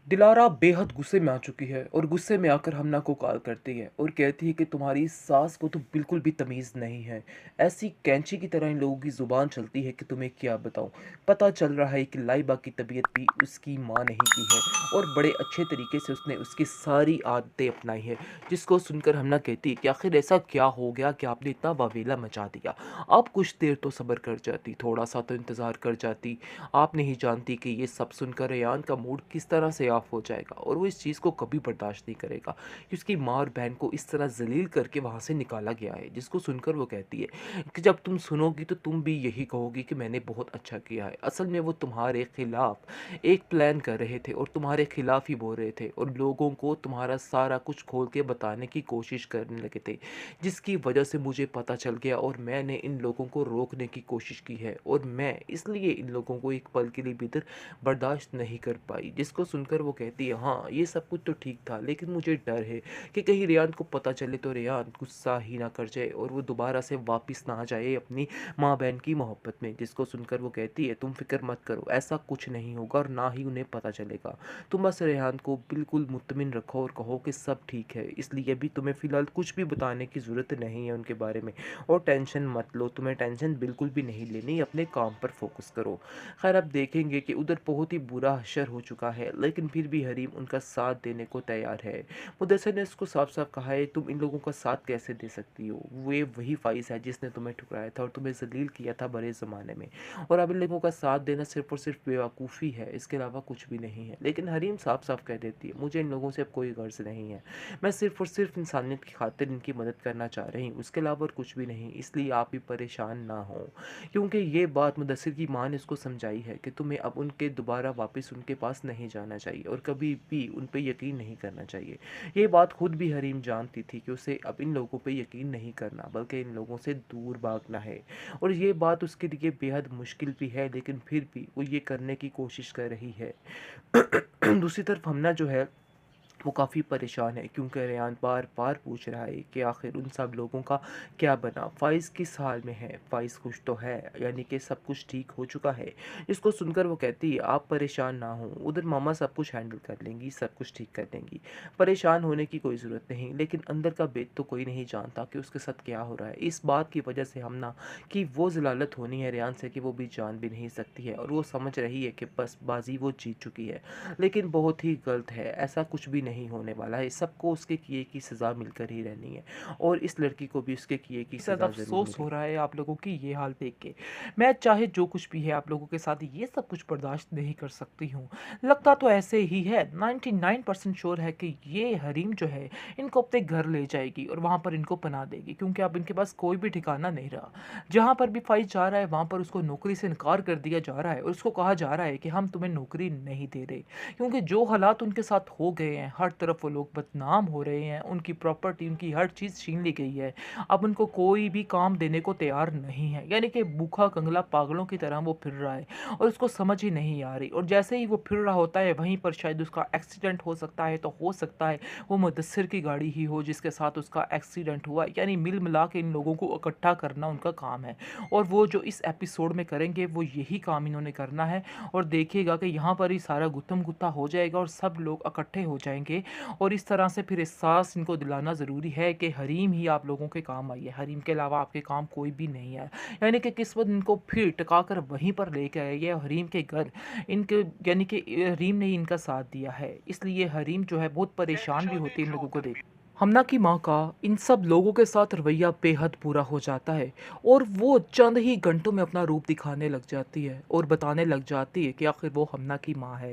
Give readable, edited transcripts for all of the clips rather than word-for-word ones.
दिलारा बेहद गुस्से में आ चुकी है और गुस्से में आकर हमना को कॉल करती है और कहती है कि तुम्हारी सास को तो बिल्कुल भी तमीज़ नहीं है। ऐसी कैंची की तरह इन लोगों की ज़ुबान चलती है कि तुम्हें क्या बताऊं। पता चल रहा है कि लाइबा की तबीयत भी उसकी माँ नहीं की है और बड़े अच्छे तरीके से उसने उसकी सारी आदतें अपनाई है। जिसको सुनकर हमना कहती है कि आखिर ऐसा क्या हो गया कि आपने इतना वावेला मचा दिया। आप कुछ देर तो सब्र कर जाती, थोड़ा सा तो इंतज़ार कर जाती। आप नहीं जानती कि ये सब सुनकर रेयान का मूड किस तरह से ऑफ हो जाएगा और वो इस चीज़ को कभी बर्दाश्त नहीं करेगा कि उसकी माँ और बहन को इस तरह जलील करके वहाँ से निकाला गया है। जिसको सुनकर वो कहती है कि जब तुम सुनोगी तो तुम भी यही कहोगी कि मैंने बहुत अच्छा किया है। असल में वो तुम्हारे खिलाफ एक प्लान कर रहे थे और तुम्हारे खिलाफ ही बोल रहे थे और लोगों को तुम्हारा सारा कुछ खोल के बताने की कोशिश करने लगे थे, जिसकी वजह से मुझे पता चल गया और मैंने इन लोगों को रोकने की कोशिश की है और मैं इसलिए इन लोगों को एक पल के लिए भीतर बर्दाश्त नहीं कर पाई। जिसको सुनकर वो कहती है हाँ ये सब कुछ तो ठीक था, लेकिन मुझे डर है कि कहीं रेयान को पता चले तो रेयान गुस्सा ही ना कर जाए और वो दोबारा से वापस ना आ जाए अपनी माँ बहन की मोहब्बत में। जिसको सुनकर वो कहती है तुम फिक्र मत करो, ऐसा कुछ नहीं होगा और ना ही उन्हें पता चलेगा। तुम बस रेहान को बिल्कुल मुत्तमिन रखो और कहो कि सब ठीक है, इसलिए भी तुम्हें फ़िलहाल कुछ भी बताने की ज़रूरत नहीं है उनके बारे में। और टेंशन मत लो, तुम्हें टेंशन बिल्कुल भी नहीं लेनी, अपने काम पर फोकस करो। खैर अब देखेंगे कि उधर बहुत ही बुरा हशर हो चुका है, लेकिन फिर भी हरीम उनका साथ देने को तैयार है। मुदस्सिर ने उसको साफ साफ कहा है तुम इन लोगों का साथ कैसे दे सकती हो, वे वही फाइज है जिसने तुम्हें ठुकराया था और तुम्हें जलील किया था बड़े ज़माने में, और अब इन लोगों का साथ देना सिर्फ और सिर्फ बेवकूफ़ी है, इसके अलावा कुछ भी नहीं है। लेकिन हरीम साफ साफ कह देती है मुझे इन लोगों से अब कोई गर्ज नहीं है, मैं सिर्फ और सिर्फ इंसानियत की खातिर इनकी मदद करना चाह रही हूँ, उसके अलावा और कुछ भी नहीं, इसलिए आप भी परेशान ना हो। क्योंकि ये बात मुदस्सिर की माँ ने उसको समझाई है कि तुम्हें अब उनके दोबारा वापस उनके पास नहीं जाना चाहिए और कभी भी उन पर यकीन नहीं करना चाहिए। ये बात खुद भी हरीम जानती थी कि उसे अब इन लोगों पे यकीन नहीं करना बल्कि इन लोगों से दूर भागना है, और ये बात उसके लिए बेहद मुश्किल भी है, लेकिन फिर भी वो ये करने की कोशिश कर रही है। दूसरी तरफ हमना जो है वो काफ़ी परेशान है क्योंकि रेयान बार बार पूछ रहा है कि आखिर उन सब लोगों का क्या बना, फ़ाइज़ किस हाल में है, फ़ाइज़ खुश तो है, यानी कि सब कुछ ठीक हो चुका है। इसको सुनकर वो कहती है आप परेशान ना हो, उधर मामा सब कुछ हैंडल कर लेंगी, सब कुछ ठीक कर लेंगी, परेशान होने की कोई ज़रूरत नहीं। लेकिन अंदर का भेद तो कोई नहीं जानता कि उसके साथ क्या हो रहा है। इस बात की वजह से हम ना कि वो ज़लालत होनी है रेयान से कि वो भी जान भी नहीं सकती है और वो समझ रही है कि बस बाजी वो जीत चुकी है, लेकिन बहुत ही गलत है। ऐसा कुछ भी नहीं होने वाला है, सबको उसके किए की सज़ा मिलकर ही रहनी है और इस लड़की को भी उसके किए की ज़्यादा सज़ा ज़रूर अफ़सोस हो मिलेगी। रहा है आप लोगों की ये हाल देख के। मैं चाहे जो कुछ भी है आप लोगों के साथ ये सब कुछ बर्दाश्त नहीं कर सकती हूँ। लगता तो ऐसे ही है, 99% श्योर है कि ये हरीम जो है इनको अपने घर ले जाएगी और वहाँ पर इनको पनाह देगी, क्योंकि अब इनके पास कोई भी ठिकाना नहीं रहा। जहाँ पर भी फ़ाइज़ जा रहा है वहाँ पर उसको नौकरी से इनकार कर दिया जा रहा है और उसको कहा जा रहा है कि हम तुम्हें नौकरी नहीं दे रहे। क्योंकि जो हालात उनके साथ हो गए हैं, हर तरफ वो लोग बदनाम हो रहे हैं, उनकी प्रॉपर्टी, उनकी हर चीज़ छीन ली गई है। अब उनको कोई भी काम देने को तैयार नहीं है, यानी कि भूखा कंगला पागलों की तरह वो फिर रहा है और उसको समझ ही नहीं आ रही। और जैसे ही वो फिर रहा होता है वहीं पर शायद उसका एक्सीडेंट हो सकता है, तो हो सकता है वो मुदस्सिर की गाड़ी ही हो जिसके साथ उसका एक्सीडेंट हुआ। यानी मिल मिला के इन लोगों को इकट्ठा करना उनका काम है और वो जो इस एपिसोड में करेंगे वो यही काम इन्होंने करना है। और देखिएगा कि यहाँ पर ही सारा गुत्थम गुत्था हो जाएगा और सब लोग इकट्ठे हो जाएंगे और इस तरह से फिर एहसास इनको दिलाना ज़रूरी है कि हरीम ही आप लोगों के काम आई है, हरीम के अलावा आपके काम कोई भी नहीं है। यानी कि किस्मत इनको फिर टिका कर वहीं पर लेके आई है, हरीम के घर इनके, यानी कि हरीम ने ही इनका साथ दिया है। इसलिए हरीम जो है बहुत परेशान भी होती है इन लोगों को देख। हमना की माँ का इन सब लोगों के साथ रवैया बेहद बुरा हो जाता है और वो चंद ही घंटों में अपना रूप दिखाने लग जाती है और बताने लग जाती है कि आखिर वो हमना की माँ है,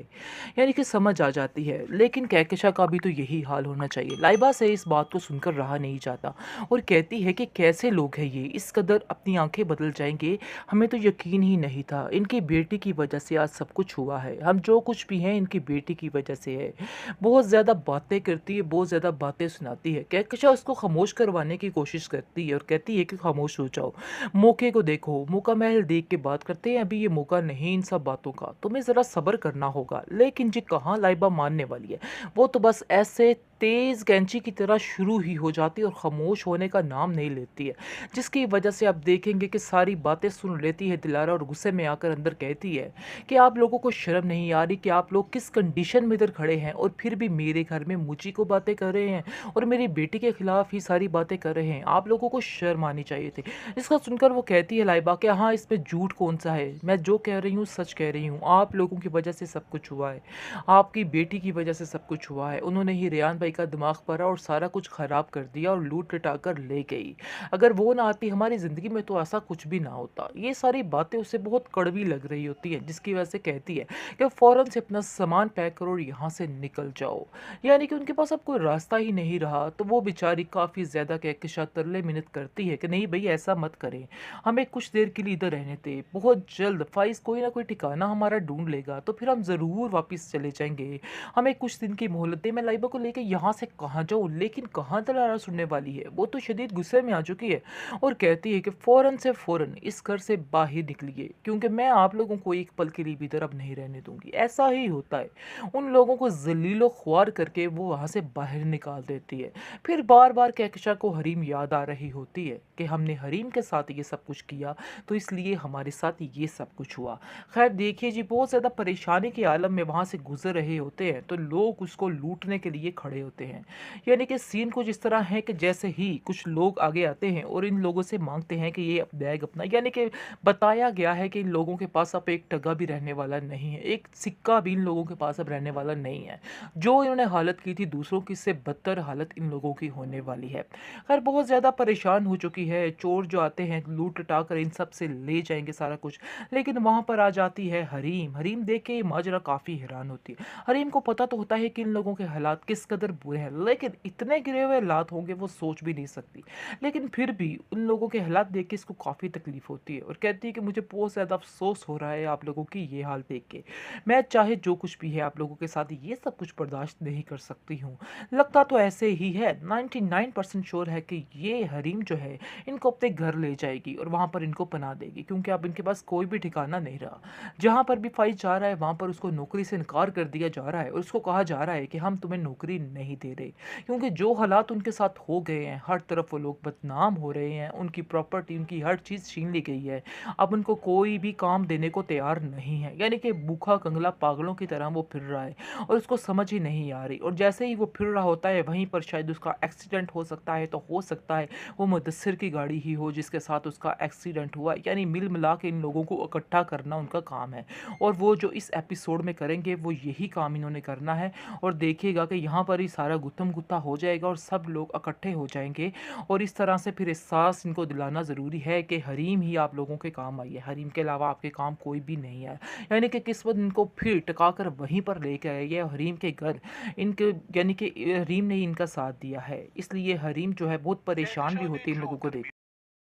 यानी कि समझ आ जाती है। लेकिन कहकशा का भी तो यही हाल होना चाहिए। लाइबा से इस बात को सुनकर रहा नहीं जाता और कहती है कि कैसे लोग हैं ये, इस कदर अपनी आंखें बदल जाएंगे, हमें तो यकीन ही नहीं था। इनकी बेटी की वजह से आज सब कुछ हुआ है, हम जो कुछ भी हैं इनकी बेटी की वजह से है। बहुत ज़्यादा बातें करती है, बहुत ज़्यादा बातें सुनाती है। कहकशा उसको खामोश करवाने की कोशिश करती है और कहती है कि खामोश हो जाओ, मौके को देखो, मौका महल देख के बात करते हैं, अभी ये मौका नहीं इन सब बातों का, तुम्हें ज़रा सब्र करना होगा। लेकिन जी कहाँ लाइबा मानने वाली है, वो तो बस ऐसे तेज़ कैंची की तरह शुरू ही हो जाती है और ख़ामोश होने का नाम नहीं लेती है। जिसकी वजह से आप देखेंगे कि सारी बातें सुन लेती है दिलारा और गुस्से में आकर अंदर कहती है कि आप लोगों को शर्म नहीं आ रही कि आप लोग किस कंडीशन में इधर खड़े हैं और फिर भी मेरे घर में मुझी को बातें कर रहे हैं और मेरी बेटी के खिलाफ ही सारी बातें कर रहे हैं। आप लोगों को शर्म आनी चाहिए थी। इसका सुनकर वो कहती है लाइबा कि हाँ, इसमें झूठ कौन-सा है? मैं जो कह रही हूँ सच कह रही हूँ। आप लोगों की वजह से सब कुछ हुआ है। आपकी बेटी की वजह से सब कुछ हुआ है। उन्होंने ही रेयान भाई का दिमाग परा और सारा कुछ ख़राब कर दिया और लूट-लटा कर ले गई। अगर वो ना आती हमारी ज़िंदगी में तो ऐसा कुछ भी ना होता। ये सारी बातें उसे बहुत कड़वी लग रही होती हैं, जिसकी वजह से कहती है कि फ़ौरन से अपना सामान पैक करो और यहाँ से निकल जाओ। यानी कि उनके पास अब कोई रास्ता ही नहीं रहा, तो वो बेचारी काफ़ी ज़्यादा कहकशा तरले-मिन्नत करती है कि नहीं भई ऐसा मत करें, हमें कुछ देर के लिए इधर रहने दें, बहुत जल्द फ़ाइज़ कोई ना कोई ठिकाना हमारा ढूँढ लेगा, तो फिर हम ज़रूर वापस चले जाएँगे। हमें कुछ दिन की मोहलत दें, मैं लाइबा को लेके यहाँ से कहाँ जाऊँ? लेकिन कहाँ दलारा सुनने वाली है, वो तो शदीद गुस्से में आ चुकी है और कहती है कि फ़ौरन से फ़ौरन इस घर से बाहर निकलिए, क्योंकि मैं आप लोगों को एक पल के लिए भी इधर अब नहीं रहने दूँगी। ऐसा ही होता है। उन लोगों को ज़लील-ओ-ख़्वार करके वो वहाँ से बाहर निकाल देती है। फिर बार-बार कहकशा को हरीम याद आ रही होती है कि हमने हरीम के साथ ये सब कुछ किया, तो इसलिए हमारे साथ ये सब कुछ हुआ। ख़ैर देखिए जी, बहुत ज़्यादा परेशानी के आलम में वहाँ से गुज़र रहे होते हैं, तो लोग उसको लूटने के लिए खड़े होते हैं। यानी कि सीन कुछ इस तरह है कि जैसे ही कुछ लोग आगे आते हैं और इन लोगों से माँगते हैं कि ये बैग अपना, यानी कि बताया गया है कि इन लोगों के पास अब एक टका भी रहने वाला नहीं है, एक सिक्का भी इन लोगों के पास अब रहने वाला नहीं है। जो इन्होंने हालत की थी दूसरों की, इससे बदतर हालत इन लोगों की होने वाली है। खैर बहुत ज़्यादा परेशान हो चुकी है, चोर जो आते हैं लूट-लटा कर इन सब से ले जाएँगे सारा कुछ। लेकिन वहाँ पर आ जाती है हरीम, हरीम देख के ये माजरा काफ़ी हैरान होती है। हरीम को पता तो होता है कि इन लोगों के हालात किस कदर बुरे हैं, लेकिन इतने गिरे हुए हालात होंगे वो सोच भी नहीं सकती। लेकिन फिर भी उन लोगों के हालात देख के इसको काफ़ी तकलीफ़ होती है और कहती है कि मुझे बहुत ज़्यादा अफ़सोस हो रहा है आप लोगों की ये हाल देख के। मैं चाहे जो कुछ भी है आप लोगों के साथ ये सब कुछ बर्दाश्त नहीं कर सकती हूँ। लगता तो ऐसे ही है, 99% श्योर है कि ये हरीम जो है इनको अपने घर ले जाएगी और वहाँ पर इनको पनाह देगी, क्योंकि अब इनके पास कोई भी ठिकाना नहीं रहा। जहाँ पर भी फ़ाइज़ जा रहा है वहाँ पर उसको नौकरी से इनकार कर दिया जा रहा है और उसको कहा जा रहा है कि हम तुम्हें नौकरी नहीं दे रहे। क्योंकि जो हालात उनके साथ हो गए हैं, हर तरफ वो लोग बदनाम हो रहे हैं, उनकी प्रॉपर्टी, उनकी हर चीज़ छीन ली गई है। अब उनको कोई भी काम देने को तैयार नहीं है, यानी कि भूखा कंगला पागलों की तरह वो फिर रहा है और उसको समझ ही नहीं आ रही। और जैसे ही वो फिर रहा होता है वहीं पर शायद उसका एक्सीडेंट हो सकता है, तो हो सकता है वो मुदस्सिर की गाड़ी ही हो जिसके साथ उसका एक्सीडेंट हुआ। यानी मिल मिला के इन लोगों को इकट्ठा करना उनका काम है और वो जो इस एपिसोड में करेंगे वो यही काम इन्होंने करना है। और देखिएगा कि यहाँ पर ही सारा गुत्थम-गुत्था हो जाएगा और सब लोग इकट्ठे हो जाएँगे और इस तरह से फिर एहसास इनको दिलाना ज़रूरी है कि हरीम ही आप लोगों के काम आई है, हरीम के अलावा आपके काम कोई भी नहीं आया। यानी कि किस्मत इनको फिर टिका कर वहीं पर लेके आई है, हरीम के घर इनके, यानी कि हरीम ने ही इनका साथ दिया है। इसलिए हरीम जो है बहुत परेशान भी होती है इन लोगों को देख